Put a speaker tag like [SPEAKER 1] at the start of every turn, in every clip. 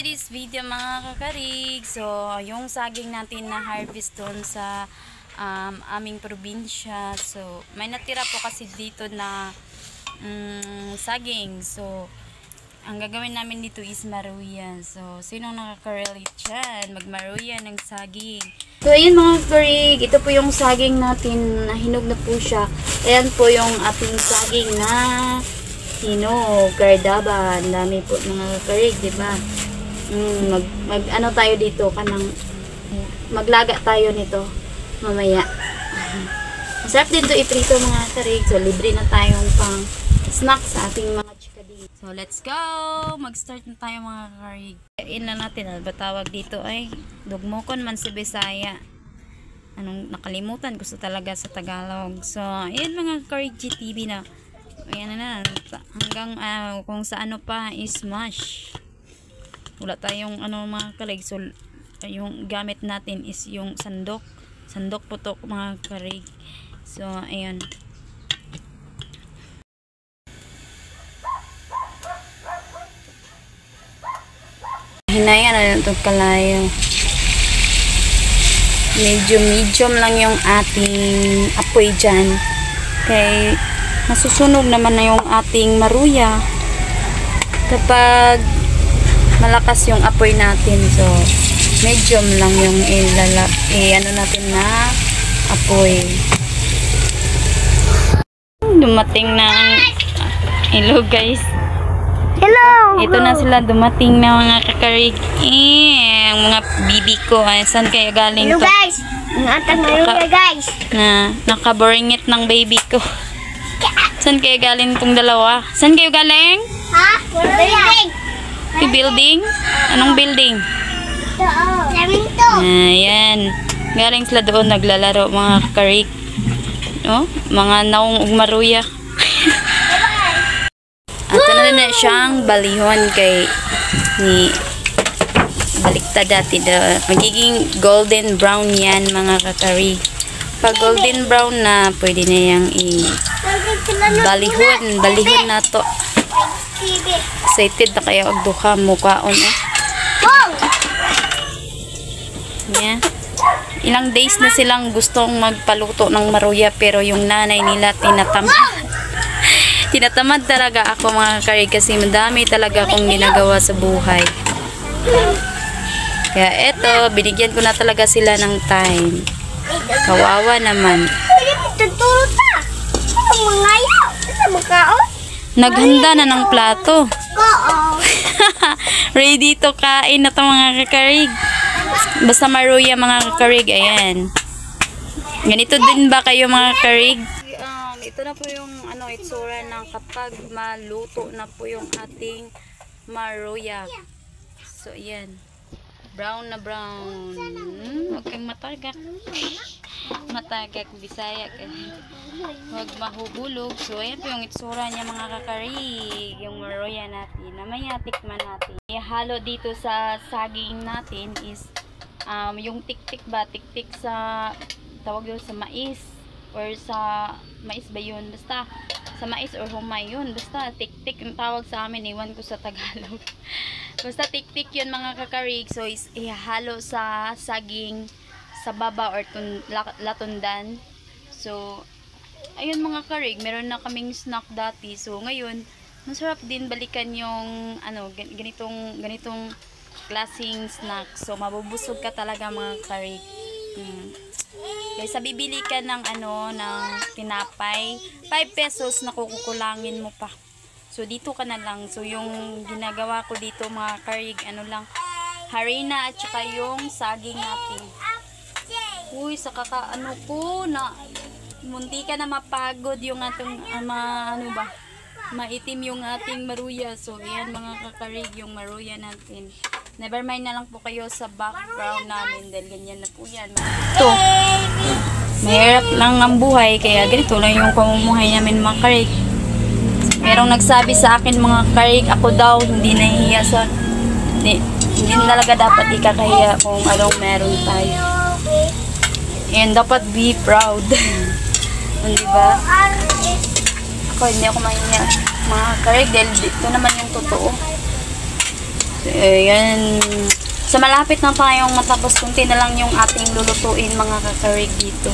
[SPEAKER 1] today's video mga kakarig. So, yung saging natin na harvest doon sa aming probinsya. So, may natira po kasi dito na saging. So, ang gagawin namin dito is maruya. So, sinong nakaka-relate dyan? Magmaruya ng saging. So, ayun mga kakarig. Ito po yung saging natin na hinog na po siya. Ayan po yung ating saging na hinog, gardaban. Dami po mga kakarig, diba? Ano tayo dito kanang maglaga tayo nito mamaya. Masarap din to iprito mga kakarig. So, libre na tayong pang snack sa ating mga chikading. So, let's go! Mag-start na tayo mga kakarig. Kain na natin. Ano ba tawag dito ay? Dugmokon man sa Bisaya. Anong nakalimutan ko sa talaga sa Tagalog. So, ayan mga kakarig GTV na. Ayan na. Hanggang kung sa ano pa is mash. Wala tayong ano mga kakarig. So, yung gamit natin is yung sandok. Sandok po to mga kakarig. So, ayan. Hinaya na itong kalayo. Medium lang yung ating apoy dyan. Kaya masusunog naman na yung ating maruya kapag malakas yung apoy natin. So, medium lang yung ano natin na apoy. Dumating na hello guys.
[SPEAKER 2] Hello!
[SPEAKER 1] Ito na sila, dumating na mga kakarig. Ang mga bibi ko. Saan kayo galing
[SPEAKER 2] Hello
[SPEAKER 1] to?
[SPEAKER 2] guys! Ang atang maruya guys!
[SPEAKER 1] Nakaboringit ng baby ko. Saan kayo galing tong dalawa? Saan kayo galing?
[SPEAKER 2] Ha? Building!
[SPEAKER 1] Si building? Anong building?
[SPEAKER 2] Namin to!
[SPEAKER 1] Ayan. Galing sila doon naglalaro mga kakarig. Oh, mga naong maruya. At ano na siyang balihon kay ni baliktad dati magiging golden brown yan mga kakarig. Pag golden brown na pwede na yang balihon na to. Excited na kayo og duha mukaon yeah. Ilang days na silang gustong magpaluto ng maruya pero yung nanay nila tinatamad talaga ako mga kakarig kasi madami talaga akong ginagawa sa buhay. Kaya eto, binigyan ko na talaga sila ng time. Kawawa naman. Naghanda na ng plato. Ready to kain na to mga kakarig. Basta maruya mga kakarig. Ayan. Ganito din ba kayo mga kakarig? Ito na po yung itsura ng kapag maluto na po yung ating maruya. So, ayan. Brown na brown. Huwag kang matagak. Matagak, Bisaya. Huwag mahuhulog. So, ayan po yung itsura niya mga kakarig. Yung maruya natin. Namaya tikman natin. Ihalo dito sa saging natin is yung tik-tik ba? Tik-tik sa tawag doon sa mais. Or sa mais ba yun? Basta sa mais or humay yun. Basta tik-tik yung tawag sa amin. Iwan ko sa Tagalog. Basta tik-tik yun mga kakarig. So ihalo sa saging sa baba or latundan. So ayun mga kakarig. Meron na kaming snack dati. So ngayon masarap din balikan yung ganitong klaseng snack. So mabubusog ka talaga mga kakarig. Kaysa bibili ka ng ng tinapay, 5 pesos na kukulangin mo pa. So dito ka na lang. So yung ginagawa ko dito mga kakarig, harina at saka yung saging natin. Uy, sa ko na munti ka na mapagod yung atong maitim yung ating maruya. So ayan mga kakarig yung maruya natin. Never mind na lang po kayo sa background namin dahil ganyan na po yan. Ito, mahirap lang ang buhay kaya ganito lang yung pamumuhay namin mga kakarig. Merong nagsabi sa akin mga kakarig, ako daw hindi nahihiya sa hindi talaga dapat ikakahiya kung anong meron tayo. And dapat be proud. Diba? Ako hindi ako mahihiya mga kakarig dahil ito naman yung totoo. Ayan. So, malapit na tayong matapos. Kunti na lang yung ating lulutuin mga kakarig dito.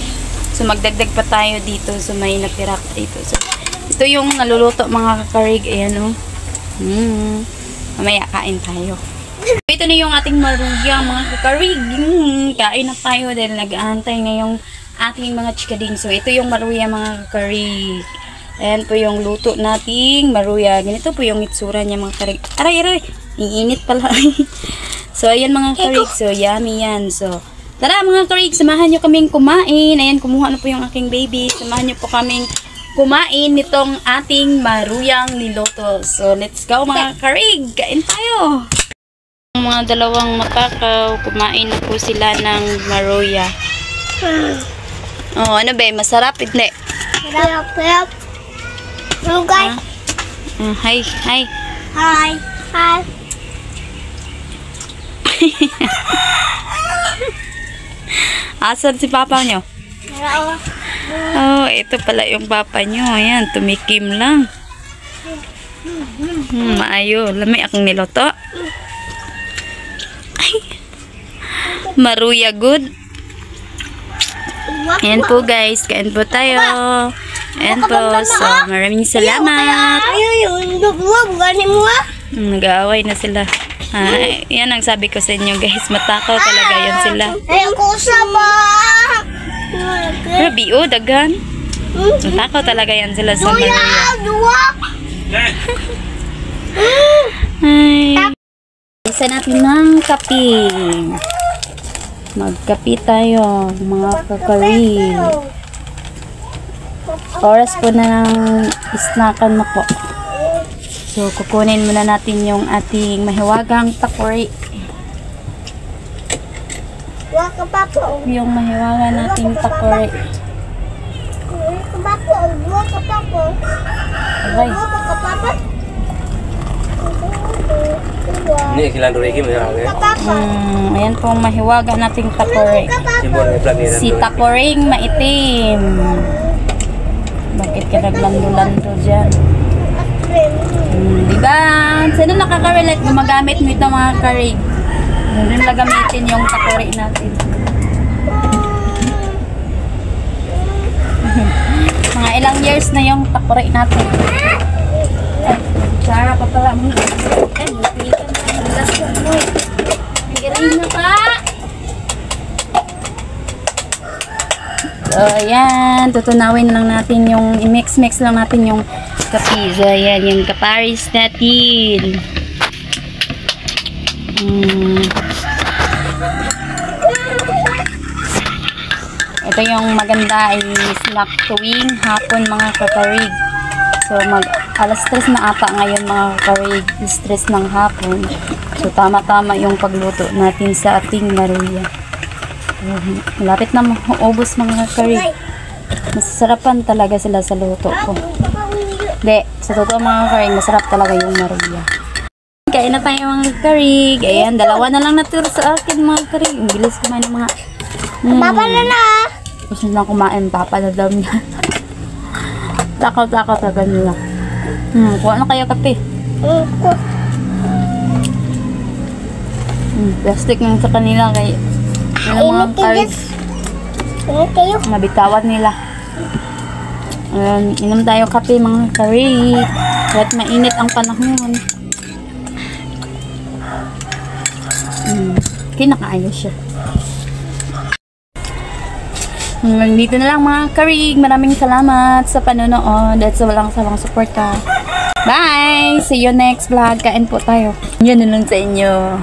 [SPEAKER 1] So, magdagdag pa tayo dito. So, may natira dito. So, ito yung naluluto mga kakarig. Ayan o. Mamaya kain tayo. Ito na yung ating maruya mga kakarig. Kain na tayo dahil nag-aantay na yung ating mga chikading. So, ito yung maruya mga kakarig. Ayan po yung luto nating maruya. Ganito po yung itsura niya mga kakarig. Aray! Iinit pala. So, ayan mga kakarig. So, yummy yan. So, tara mga kakarig, samahan nyo kaming kumain. Ayan, kumuha na po yung aking baby. Samahan nyo po kaming kumain nitong ating maruyang niloto. So, let's go mga kakarig. Kain tayo! Ang mga dalawang makakaw, kumain na po sila ng maruya. Oh, ano ba? Masarap, hindi?
[SPEAKER 2] Sarap. Hello guys.
[SPEAKER 1] Hi.
[SPEAKER 2] Hi.
[SPEAKER 1] Asan si papa nyo?
[SPEAKER 2] Hello.
[SPEAKER 1] Oh, ito pala yung papa nyo. Ayan, tumikim lang. Maayo. Lamay akong niloto. Ay. Maruya good. Ayan po guys. Kain po tayo. Ayan po. So, maraming salamat.
[SPEAKER 2] Gani mo ah.
[SPEAKER 1] Nag-aaway na sila. Yan ang sabi ko sa inyo guys. Matakaw talaga yan sila.
[SPEAKER 2] Ayoko sama.
[SPEAKER 1] Pero bio, dagan. Matakaw talaga yan sila sa Maruya. Ay. Isa natin ng kape. Magkape tayo, mga kakarig. Oras po na ng snackan na po. So, kukunin muna natin yung ating mahiwagang takori. Yung mahiwaga nating takori. Okay.
[SPEAKER 3] Ini silang doreki macam
[SPEAKER 1] Ayan po ang mahiwaga nating takori. Si takoring maitim. Bakit ka naglando-lando dyan? Diba? Sino nakaka-relate? Gumagamit mo ito mga karig. Doon na gamitin yung takori natin. Mga ilang years na yung takori natin. Sarap pa pala mo. Nagirin na ka! So, ayan. Tutunawin lang natin yung i-mix-mix lang natin yung kape. So, ayan. Yung kaparis natin. Ito yung maganda ay snack tuwing hapon mga kakarig. So, alas 3 na ata ngayon mga kakarig. Stress ng hapon. So, tama-tama yung pagluto natin sa ating maruya. Malapit na maubos mga kakarig. Masasarapan talaga sila sa luto ko. Hindi, sa totoo mga kakarig, masarap talaga yung maruya. Kain na tayo mga kakarig. Ayan, dalawa na lang natira sa akin mga kakarig. Ang bilis kumain ng mga...
[SPEAKER 2] Papa na.
[SPEAKER 1] Gusto lang kumain, papa na daw niya. Takaw-takaw talaga nila. Kuha na kayo kape. Plastic ng sa kanila kay mga cards. Nabitawan nila. Inom tayo kape mga karig. Kahit mainit ang panahon. Kinakaayos siya. Dito na lang mga karig. Maraming salamat sa panonood at sa walang salang suporta. Bye! See you next vlog. Kain po tayo. Yan na lang sa inyo.